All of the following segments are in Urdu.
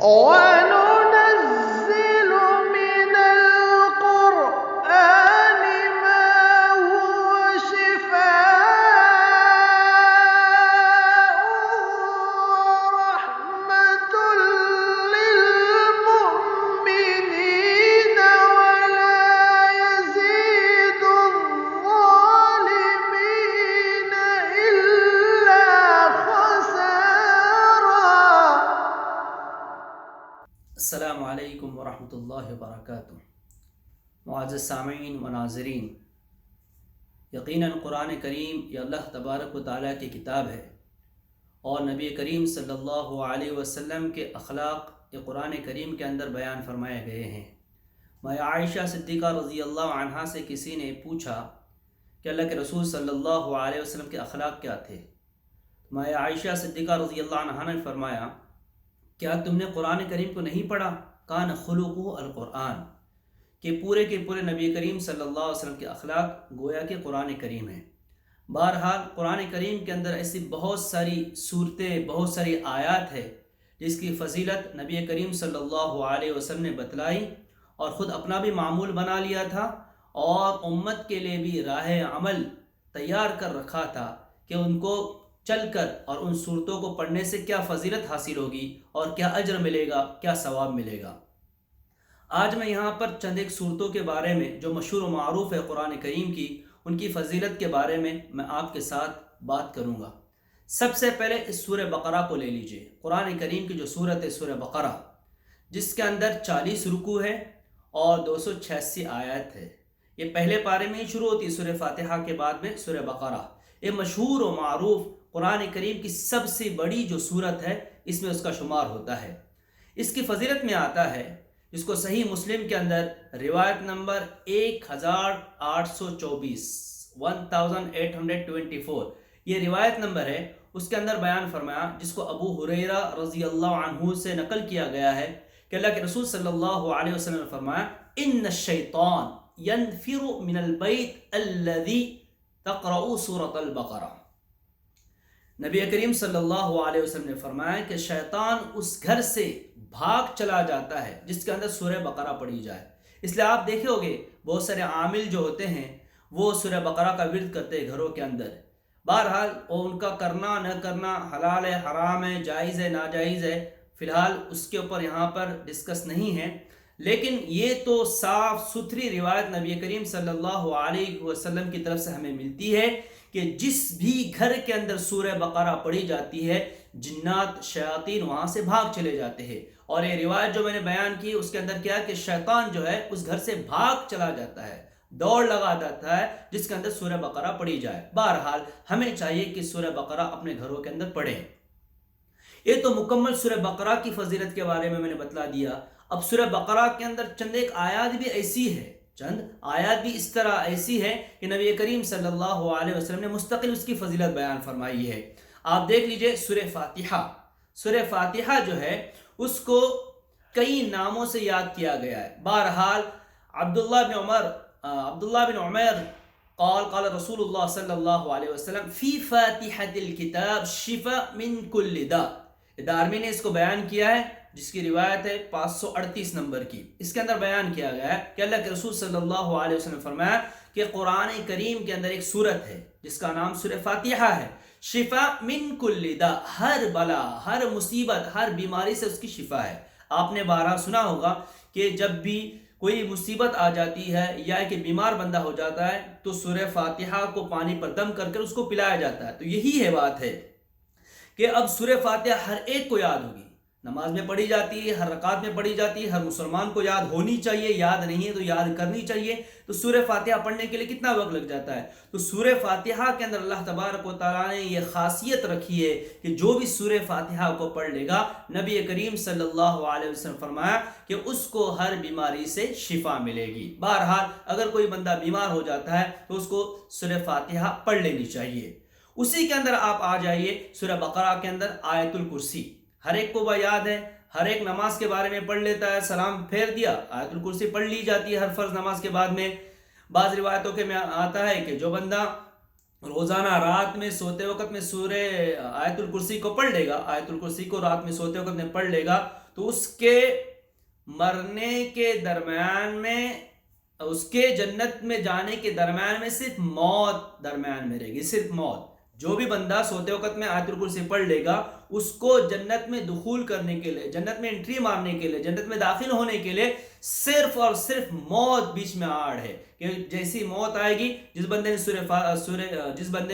وَنُنَزِّلُ مِنَ الْقُرْآنِ مَا هُوَ شِفَاءٌ وَرَحْمَةٌ لِّلْمُؤْمِنِينَ وَلَا يَزِيدُ الظَّالِمِينَ إِلَّا خَسَارًا۔ السلام علیکم ورحمۃ اللہ وبرکاتہ۔ معزز سامعین و ناظرین، یقیناً قرآن کریم یہ اللہ تبارک و تعالیٰ کی کتاب ہے اور نبی کریم صلی اللہ علیہ وسلم کے اخلاق یہ قرآن کریم کے اندر بیان فرمائے گئے ہیں۔ ماں عائشہ صدیقہ رضی اللہ عنہا سے کسی نے پوچھا کہ اللہ کے رسول صلی اللہ علیہ وسلم کے اخلاق کیا تھے؟ ماں عائشہ صدیقہ رضی اللہ عنہا نے فرمایا، کیا تم نے قرآن کریم کو نہیں پڑھا؟ کان خلقہ القرآن، کہ پورے کے پورے نبی کریم صلی اللہ علیہ وسلم کے اخلاق گویا کہ قرآن کریم ہیں۔ بہرحال قرآن کریم کے اندر ایسی بہت ساری صورتیں، بہت ساری آیات ہے جس کی فضیلت نبی کریم صلی اللہ علیہ وسلم نے بتلائی اور خود اپنا بھی معمول بنا لیا تھا اور امت کے لیے بھی راہ عمل تیار کر رکھا تھا کہ ان کو چل کر اور ان صورتوں کو پڑھنے سے کیا فضیلت حاصل ہوگی اور کیا اجر ملے گا، کیا ثواب ملے گا۔ آج میں یہاں پر چند ایک صورتوں کے بارے میں جو مشہور و معروف ہے قرآن کریم کی، ان کی فضیلت کے بارے میں آپ کے ساتھ بات کروں گا۔ سب سے پہلے اس سورہ بقرہ کو لے لیجئے۔ قرآن کریم کی جو سورت ہے سورہ بقرہ، جس کے اندر 40 رکوع ہے اور 286 آیات ہے۔ یہ پہلے پارے میں ہی شروع ہوتی ہے، سورہ فاتحہ کے بعد میں سورہ بقرہ۔ یہ مشہور و معروف قرآن کریم کی سب سے بڑی جو سورت ہے، اس میں اس کا شمار ہوتا ہے۔ اس کی فضیلت میں آتا ہے، جس کو صحیح مسلم کے اندر روایت نمبر 1824 1824 یہ روایت نمبر ہے، اس کے اندر بیان فرمایا، جس کو ابو ہریرہ رضی اللہ عنہ سے نقل کیا گیا ہے کہ اللہ کے رسول صلی اللہ علیہ وسلم نے فرمایا، ان الشیطان ينفر من البیت الذی تقرأ سورة البقرہ۔ نبی کریم صلی اللہ علیہ وسلم نے فرمایا کہ شیطان اس گھر سے بھاگ چلا جاتا ہے جس کے اندر سورہ بقرہ پڑھی جائے۔ اس لیے آپ دیکھے ہوگے بہت سارے عامل جو ہوتے ہیں وہ سورہ بقرہ کا ورد کرتے ہیں گھروں کے اندر۔ بہرحال وہ ان کا کرنا نہ کرنا حلال ہے، حرام ہے، جائز ہے، ناجائز ہے، فی الحال اس کے اوپر یہاں پر ڈسکس نہیں ہے، لیکن یہ تو صاف ستھری روایت نبی کریم صلی اللہ علیہ وسلم کی طرف سے ہمیں ملتی ہے کہ جس بھی گھر کے اندر سورہ بقرہ پڑھی جاتی ہے، جنات شیاطین وہاں سے بھاگ چلے جاتے ہیں۔ اور یہ روایت جو میں نے بیان کی اس کے اندر کیا ہے کہ شیطان جو ہے اس گھر سے بھاگ چلا جاتا ہے، دوڑ لگا جاتا ہے جس کے اندر سورہ بقرہ پڑھی جائے۔ بہرحال ہمیں چاہیے کہ سورہ بقرہ اپنے گھروں کے اندر پڑھیں۔ یہ تو مکمل سورہ بقرہ کی فضیلت کے بارے میں نے بتلا دیا۔ اب سورہ بقرہ کے اندر چند ایک آیات بھی ایسی ہے، چند آیات بھی اس طرح ایسی ہے کہ نبی کریم صلی اللہ علیہ وسلم نے مستقل اس کی فضیلت بیان فرمائی ہے۔ آپ دیکھ لیجئے سورہ فاتحہ۔ سورہ فاتحہ جو ہے اس کو کئی ناموں سے یاد کیا گیا ہے۔ بہرحال عبداللہ بن عمر قال رسول اللہ صلی اللہ علیہ وسلم فی فاتحۃ الکتاب شفاء من کل داء۔ دارمی نے اس کو بیان کیا ہے، جس کی روایت ہے 538 نمبر کی۔ اس کے اندر بیان کیا گیا ہے کہ اللہ کے رسول صلی اللہ علیہ وسلم نے فرمایا کہ قرآن کریم کے اندر ایک سورت ہے جس کا نام سورہ فاتحہ ہے، شفاء من کل داء، ہر بلا، ہر مصیبت، ہر بیماری سے اس کی شفا ہے۔ آپ نے بارہا سنا ہوگا کہ جب بھی کوئی مصیبت آ جاتی ہے یا کہ بیمار بندہ ہو جاتا ہے تو سورہ فاتحہ کو پانی پر دم کر اس کو پلایا جاتا ہے۔ تو یہی ہے بات ہے کہ اب سورہ فاتحہ ہر ایک کو یاد ہوگی، نماز میں پڑھی جاتی ہے، ہر رکعت میں پڑھی جاتی ہے، ہر مسلمان کو یاد ہونی چاہیے، یاد نہیں ہے تو یاد کرنی چاہیے۔ تو سورہ فاتحہ پڑھنے کے لیے کتنا وقت لگ جاتا ہے؟ تو سورہ فاتحہ کے اندر اللہ تبارک و تعالیٰ نے یہ خاصیت رکھی ہے کہ جو بھی سورہ فاتحہ کو پڑھ لے گا، نبی کریم صلی اللہ علیہ وسلم فرمایا کہ اس کو ہر بیماری سے شفا ملے گی۔ بہرحال اگر کوئی بندہ بیمار ہو جاتا ہے تو اس کو سورہ فاتحہ پڑھ لینی چاہیے۔ اسی کے اندر آپ آ جائیے سورہ بقرہ کے اندر آیت الکرسی، ہر ایک کو یاد ہے، ہر ایک نماز کے بارے میں پڑھ لیتا ہے، سلام پھیر دیا، آیت الکرسی پڑھ لی جاتی ہے ہر فرض نماز کے بعد میں۔ بعض روایتوں کے میں آتا ہے کہ جو بندہ روزانہ رات میں سوتے وقت میں سورہ آیت الکرسی کو پڑھ لے گا، آیت الکرسی کو رات میں سوتے وقت میں پڑھ لے گا تو اس کے مرنے کے درمیان میں، اس کے جنت میں جانے کے درمیان میں صرف موت درمیان میں رہے گی، صرف موت۔ جو بھی بندہ سوتے وقت میں آیت الکرسی پڑھ لے گا، اس کو جنت میں دخول کرنے کے لیے، جنت میں انٹری مارنے کے لیے، جنت میں داخل ہونے کے لیے صرف اور صرف موت بیچ میں آڑ ہے، کہ جیسی موت آئے گی، جس بندے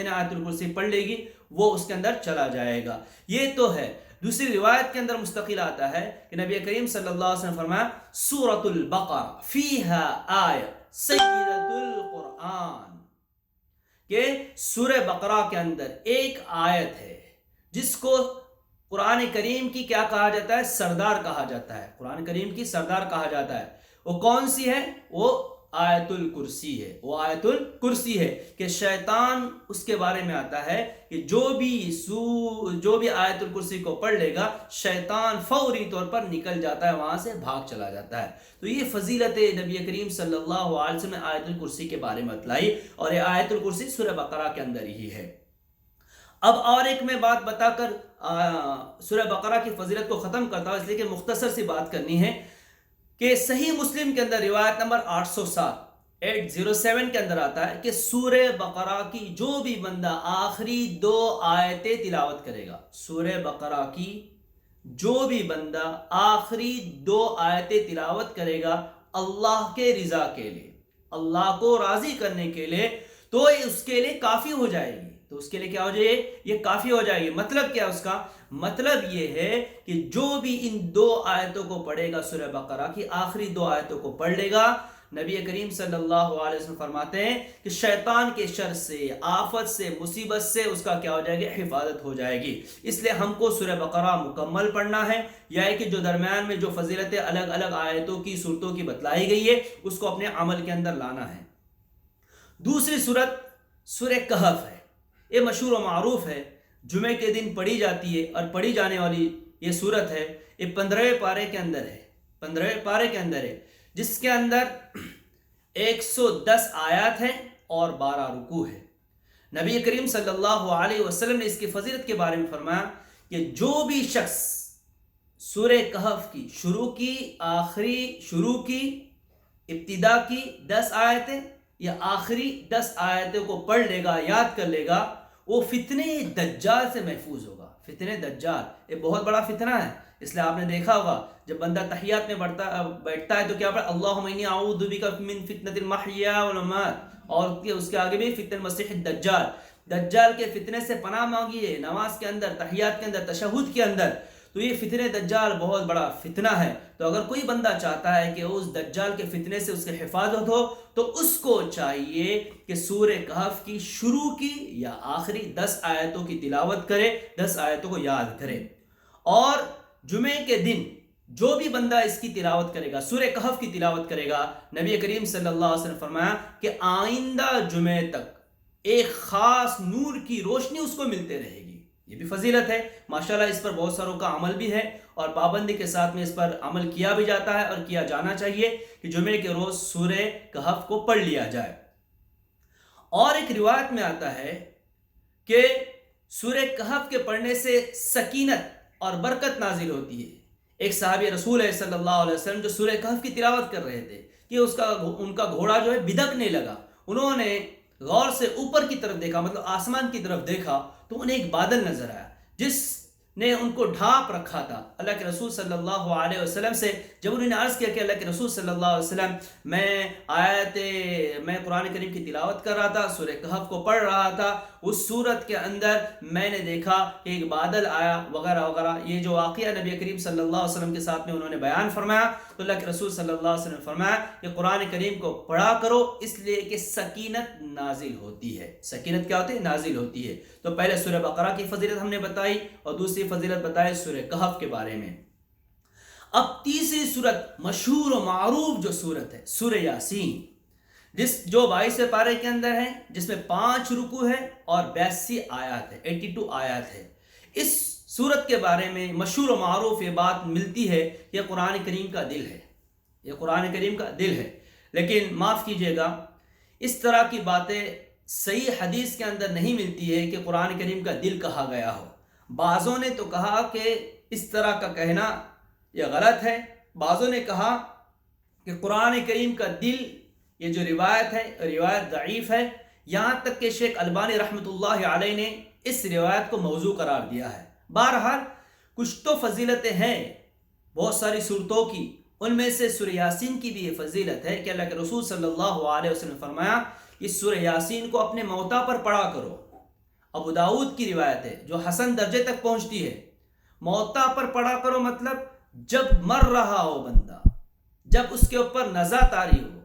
نے آیت الکرسی پڑھ لے گی وہ اس کے اندر چلا جائے گا۔ یہ تو ہے۔ دوسری روایت کے اندر مستقل آتا ہے کہ نبی کریم صلی اللہ علیہ وسلم فرمایا سورۃ البقرہ فیہا آیہ سیدۃ القرآن، کہ سورہ بقرہ کے اندر ایک آیت ہے جس کو قرآن کریم کی کیا کہا جاتا ہے؟ سردار کہا جاتا ہے، قرآن کریم کی سردار کہا جاتا ہے۔ وہ کون سی ہے؟ وہ آیت الکرسی ہے، وہ آیت الکرسی ہے، کہ شیطان اس کے بارے میں آتا ہے کہ جو بھی آیت الکرسی کو پڑھ لے گا، شیطان فوری طور پر نکل جاتا ہے، وہاں سے بھاگ چلا جاتا ہے۔ تو یہ فضیلت نبی کریم صلی اللہ علیہ وسلم نے آیت الکرسی کے بارے میں بتلائی، اور یہ آیت الکرسی سورہ بقرہ کے اندر ہی ہے۔ اب اور ایک میں بات بتا کر سورہ بقرہ کی فضیلت کو ختم کرتا ہوں، اس لیے کہ مختصر سی بات کرنی ہے، کہ صحیح مسلم کے اندر روایت نمبر 807 کے اندر آتا ہے کہ سورہ بقرہ کی جو بھی بندہ آخری 2 آیتیں تلاوت کرے گا، سورہ بقرہ کی جو بھی بندہ آخری 2 آیتیں تلاوت کرے گا اللہ کے رضا کے لیے، اللہ کو راضی کرنے کے لیے، تو اس کے لیے کافی ہو جائے گی۔ تو اس کے لیے کیا ہو جائے گی؟ یہ کافی ہو جائے گی۔ مطلب کیا اس کا؟ مطلب یہ ہے کہ جو بھی ان 2 آیتوں کو پڑھے گا، سورہ بقرہ کی آخری 2 آیتوں کو پڑھ لے گا، نبی کریم صلی اللہ علیہ وسلم فرماتے ہیں کہ شیطان کے شر سے، آفت سے، مصیبت سے اس کا کیا ہو جائے گی؟ حفاظت ہو جائے گی۔ اس لیے ہم کو سورہ بقرہ مکمل پڑھنا ہے، یا کہ جو درمیان میں جو فضیلتیں الگ الگ آیتوں کی، صورتوں کی بتلائی گئی ہے، اس کو اپنے عمل کے اندر لانا ہے۔ دوسری صورت سورہ کہف ہے۔ یہ مشہور و معروف ہے، جمعے کے دن پڑھی جاتی ہے اور پڑھی جانے والی یہ صورت ہے۔ یہ 15ویں پارے کے اندر ہے، 15ویں پارے کے اندر ہے، جس کے اندر 110 آیات ہیں اور 12 رکوع ہے۔ نبی کریم صلی اللہ علیہ وسلم نے اس کی فضیلت کے بارے میں فرمایا کہ جو بھی شخص سورہ کہف کی شروع کی ابتدا کی 10 آیتیں یا آخری 10 آیتوں کو پڑھ لے گا، یاد کر لے گا، وہ فتنے دجال سے محفوظ ہوگا۔ فتنے دجال یہ بہت بڑا فتنہ ہے، اس لیے آپ نے دیکھا ہوگا جب بندہ تحیات میں بیٹھتا ہے تو کیا پڑھتا ہے؟ اللہم انی اعوذ بک من فتنۃ المحیا والممات، اور اس کے آگے بھی فتنہ المسیح الدجال، دجال کے فتنے سے پناہ مانگیے نماز کے اندر، تحیات کے اندر، تشہد کے اندر۔ تو یہ فتنہ دجال بہت بڑا فتنہ ہے۔ تو اگر کوئی بندہ چاہتا ہے کہ اس دجال کے فتنے سے اس کی حفاظت ہو، تو اس کو چاہیے کہ سورہ کہف کی شروع کی یا آخری 10 آیتوں کی تلاوت کرے، 10 آیتوں کو یاد کرے۔ اور جمعے کے دن جو بھی بندہ اس کی تلاوت کرے گا، سورہ کہف کی تلاوت کرے گا، نبی کریم صلی اللہ علیہ وسلم فرمایا کہ آئندہ جمعے تک ایک خاص نور کی روشنی اس کو ملتے رہے گی۔ یہ بھی فضیلت ہے ماشاءاللہ، اس پر بہت ساروں کا عمل بھی ہے، اور پابندی کے ساتھ میں اس پر عمل کیا بھی جاتا ہے اور کیا جانا چاہیے کہ جمعے کے روز سورہ کہف کو پڑھ لیا جائے۔ اور ایک روایت میں آتا ہے کہ سورہ کہف کے پڑھنے سے سکینت اور برکت نازل ہوتی ہے۔ ایک صحابی رسول ہے صلی اللہ علیہ وسلم جو سورہ کہف کی تلاوت کر رہے تھے کہ ان کا گھوڑا جو ہے بدکنے لگا۔ انہوں نے غور سے اوپر کی طرف دیکھا، مطلب آسمان کی طرف دیکھا، تو انہیں ایک بادل نظر آیا جس نے ان کو ڈھانپ رکھا تھا۔ اللہ کے رسول صلی اللہ علیہ وسلم سے جب انہوں نے عرض کیا کہ اللہ کے رسول صلی اللہ علیہ وسلم، میں قرآن کریم کی تلاوت کر رہا تھا، سورہ کہف کو پڑھ رہا تھا، اس صورت کے اندر میں نے دیکھا کہ ایک بادل آیا وغیرہ وغیرہ۔ یہ جو واقعہ نبی کریم صلی اللہ علیہ وسلم کے ساتھ میں انہوں نے بیان فرمایا، تو اللہ کے رسول صلی اللہ علیہ وسلم نے فرمایا کہ قرآن کریم کو پڑھا کرو، اس لیے کہ سکینت نازل ہوتی ہے۔ سکینت کیا ہوتی ہے؟ نازل ہوتی ہے۔ تو پہلے سورہ بقرہ کی فضیلت ہم نے بتائی، اور دوسری فضیلت بتائی سورہ کہف کے بارے میں۔ اب تیسری سورت مشہور و معروف جو سورت ہے سورہ یاسین، جو 22 پارے کے اندر ہے، جس میں 5 رکوع ہے اور 82 آیات ہے، 82 آیات ہے۔ اس سورت کے بارے میں مشہور و معروف یہ بات ملتی ہے کہ یہ قرآن کریم کا دل ہے، یہ قرآن کریم کا دل ہے۔ لیکن معاف کیجیے گا، اس طرح کی باتیں صحیح حدیث کے اندر نہیں ملتی ہے کہ قرآن کریم کا دل کہا گیا ہو۔ بعضوں نے تو کہا کہ اس طرح کا کہنا یہ غلط ہے۔ بعضوں نے کہا کہ قرآن کریم کا دل، یہ جو روایت ہے روایت ضعیف ہے، یہاں تک کہ شیخ البانی رحمۃ اللہ علیہ نے اس روایت کو موضوع قرار دیا ہے۔ بہرحال کچھ تو فضیلتیں ہیں بہت ساری صورتوں کی، ان میں سے سورہ یاسین کی بھی یہ فضیلت ہے کہ اللہ کے رسول صلی اللہ علیہ وسلم نے فرمایا کہ سورہ یاسین کو اپنے موتا پر پڑھا کرو۔ ابو داؤد کی روایت ہے جو حسن درجے تک پہنچتی ہے، موتا پر پڑھا کرو مطلب جب مر رہا ہو بندہ، جب اس کے اوپر نزع طاری ہو،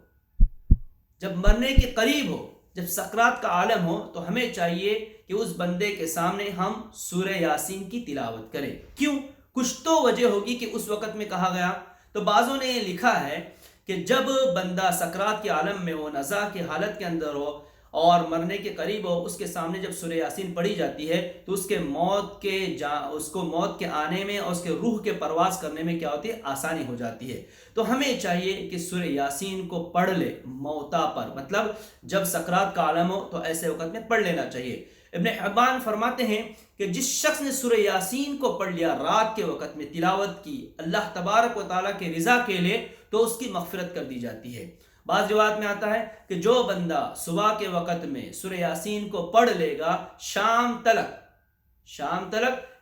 جب مرنے کے قریب ہو، جب سکرات کا عالم ہو، تو ہمیں چاہیے کہ اس بندے کے سامنے ہم سورہ یاسین کی تلاوت کریں۔ کیوں؟ کچھ تو وجہ ہوگی کہ اس وقت میں کہا گیا۔ تو بعضوں نے یہ لکھا ہے کہ جب بندہ سکرات کے عالم میں ہو، نزع کی حالت کے اندر ہو اور مرنے کے قریب ہو، اس کے سامنے جب سورہ یاسین پڑھی جاتی ہے تو اس کو موت کے آنے میں اور اس کے روح کے پرواز کرنے میں کیا ہوتی ہے؟ آسانی ہو جاتی ہے۔ تو ہمیں چاہیے کہ سورہ یاسین کو پڑھ لے موتا پر، مطلب جب سکرات کا عالم ہو تو ایسے وقت میں پڑھ لینا چاہیے۔ ابن حبان فرماتے ہیں کہ جس شخص نے سورہ یاسین کو پڑھ لیا رات کے وقت میں، تلاوت کی اللہ تبارک و تعالیٰ کے رضا کے لیے، تو اس کی مغفرت کر دی جاتی ہے۔ بعض روایت میں آتا ہے کہ جو بندہ صبح کے وقت میں سورہ یاسین کو پڑھ لے گا، شام تلک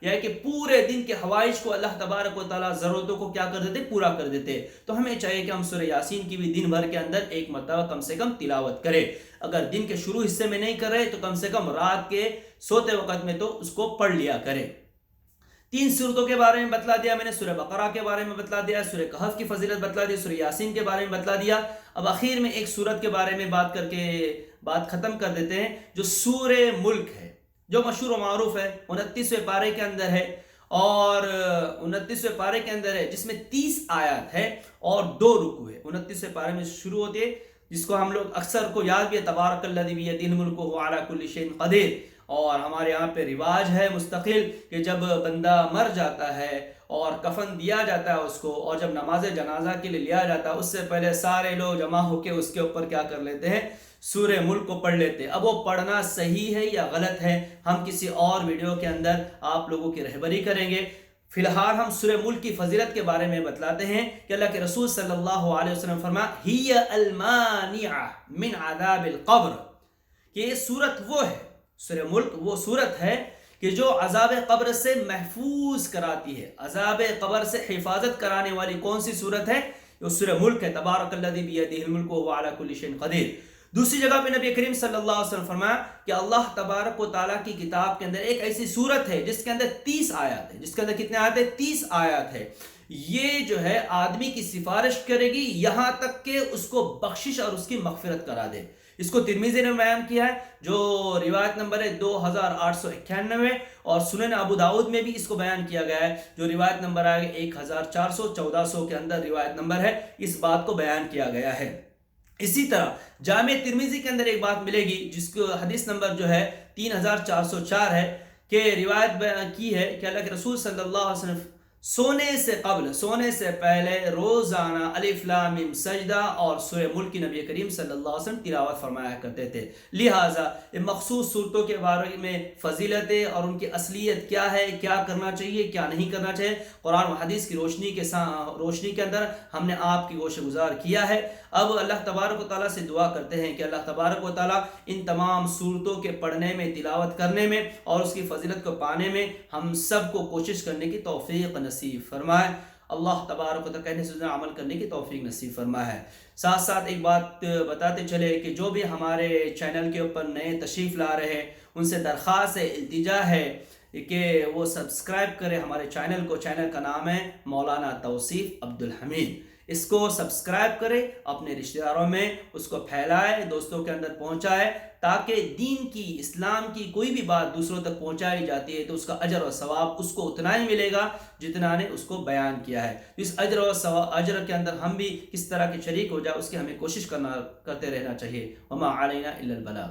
یعنی کہ پورے دن کے حوائج کو اللہ تبارک و تعالیٰ ضرورتوں کو کیا کر دیتے؟ پورا کر دیتے۔ تو ہمیں چاہیے کہ ہم سورہ یاسین کی بھی دن بھر کے اندر ایک مرتبہ کم سے کم تلاوت کریں۔ اگر دن کے شروع حصے میں نہیں کر رہے تو کم سے کم رات کے سوتے وقت میں تو اس کو پڑھ لیا کریں۔ 3 صورتوں کے بارے میں بتلا دیا میں نے، سورہ بقرہ کے بارے میں بتلا دیا، سورہ کہف کی فضیلت بتلا دی، سورہ یاسین کے بارے میں بتلا دیا۔ اب آخر میں ایک سورت کے بارے میں بات کر کے بات ختم کر دیتے ہیں، جو سورہ ملک ہے، جو مشہور و معروف ہے، 29ویں پارے کے اندر ہے، اور 29ویں پارے کے اندر ہے جس میں 30 آیات ہے اور 2 رکوع ہے۔ 29ویں پارے میں شروع ہوتی ہے، جس کو ہم لوگ اکثر کو یاد بھی ہے، تبارک الذی بیدہ الملک وہو علی کل شیء قدیر۔ اور ہمارے یہاں پہ رواج ہے مستقل کہ جب بندہ مر جاتا ہے اور کفن دیا جاتا ہے اس کو، اور جب نماز جنازہ کے لیے لیا جاتا ہے، اس سے پہلے سارے لوگ جمع ہو کے اس کے اوپر کیا کر لیتے ہیں؟ سورہ ملک کو پڑھ لیتے ہیں۔ اب وہ پڑھنا صحیح ہے یا غلط ہے، ہم کسی اور ویڈیو کے اندر آپ لوگوں کی رہبری کریں گے۔ فی الحال ہم سورہ ملک کی فضیلت کے بارے میں بتلاتے ہیں کہ اللہ کے رسول صلی اللہ علیہ وسلم فرمایا ہی المانعہ من عذاب القبر، کہ یہ صورت وہ ہے، سورہ ملک وہ صورت ہے کہ جو عذاب قبر سے محفوظ کراتی ہے۔ عذاب قبر سے حفاظت کرانے والی کون سی صورت ہے؟ یہ سورہ ملک ہے، تبارک الذی بیدہ الملک وہو علی کل شیء قدیر۔ دوسری جگہ پہ نبی کریم صلی اللہ علیہ وسلم فرمایا کہ اللہ تبارک و تعالیٰ کی کتاب کے اندر ایک ایسی صورت ہے جس کے اندر 30 آیات ہے، جس کے اندر کتنے آیات ہے؟ 30 آیات ہے۔ یہ جو ہے آدمی کی سفارش کرے گی یہاں تک کہ اس کو بخشش اور اس کی مغفرت کرا دے۔ اس کو ترمذی نے بیان کیا ہے، جو روایت نمبر ہے 2891، اور سنن ابو داؤد میں بھی اس کو بیان کیا گیا ہے، جو روایت نمبر آئے 1400 کے اندر روایت نمبر ہے، اس بات کو بیان کیا گیا ہے۔ اسی طرح جامع ترمذی کے اندر ایک بات ملے گی جس کو حدیث نمبر جو ہے 3404 ہے، کہ روایت کی ہے کہ اللہ کے رسول صلی اللہ علیہ وسلم سونے سے پہلے روزانہ الف لام میم سجدہ اور سورہ ملک کی نبی کریم صلی اللہ علیہ وسلم تلاوت فرمایا کرتے تھے۔ لہٰذا مخصوص صورتوں کے بارے میں فضیلتیں اور ان کی اصلیت کیا ہے، کیا کرنا چاہیے، کیا نہیں کرنا چاہیے، قرآن و حدیث کی روشنی کے اندر ہم نے آپ کی گوش گزار کیا ہے۔ اب اللہ تبارک و تعالیٰ سے دعا کرتے ہیں کہ اللہ تبارک و تعالیٰ ان تمام صورتوں کے پڑھنے میں، تلاوت کرنے میں اور اس کی فضیلت کو پانے میں ہم سب کو کوشش کرنے کی توفیق نصیب فرمائے۔ اللہ تبارک و تعالیٰ کہنے سے عمل کرنے کی توفیق نصیب فرمائے۔ ساتھ ساتھ ایک بات بتاتے چلے کہ جو بھی ہمارے چینل کے اوپر نئے تشریف لا رہے ہیں ان سے درخواست ہے، التجا ہے کہ وہ سبسکرائب کرے ہمارے چینل کو۔ چینل کا نام ہے مولانا توصیف عبدالحمید۔ اس کو سبسکرائب کرے، اپنے رشتہ داروں میں اس کو پھیلائے، دوستوں کے اندر پہنچائے، تاکہ دین کی، اسلام کی کوئی بھی بات دوسروں تک پہنچائی جاتی ہے تو اس کا اجر و ثواب اس کو اتنا ہی ملے گا جتنا نے اس کو بیان کیا ہے۔ اس اجر کے اندر ہم بھی کس طرح کے شریک ہو جائے اس کی ہمیں کوشش کرتے رہنا چاہیے۔ وما علینا الا البلاغ۔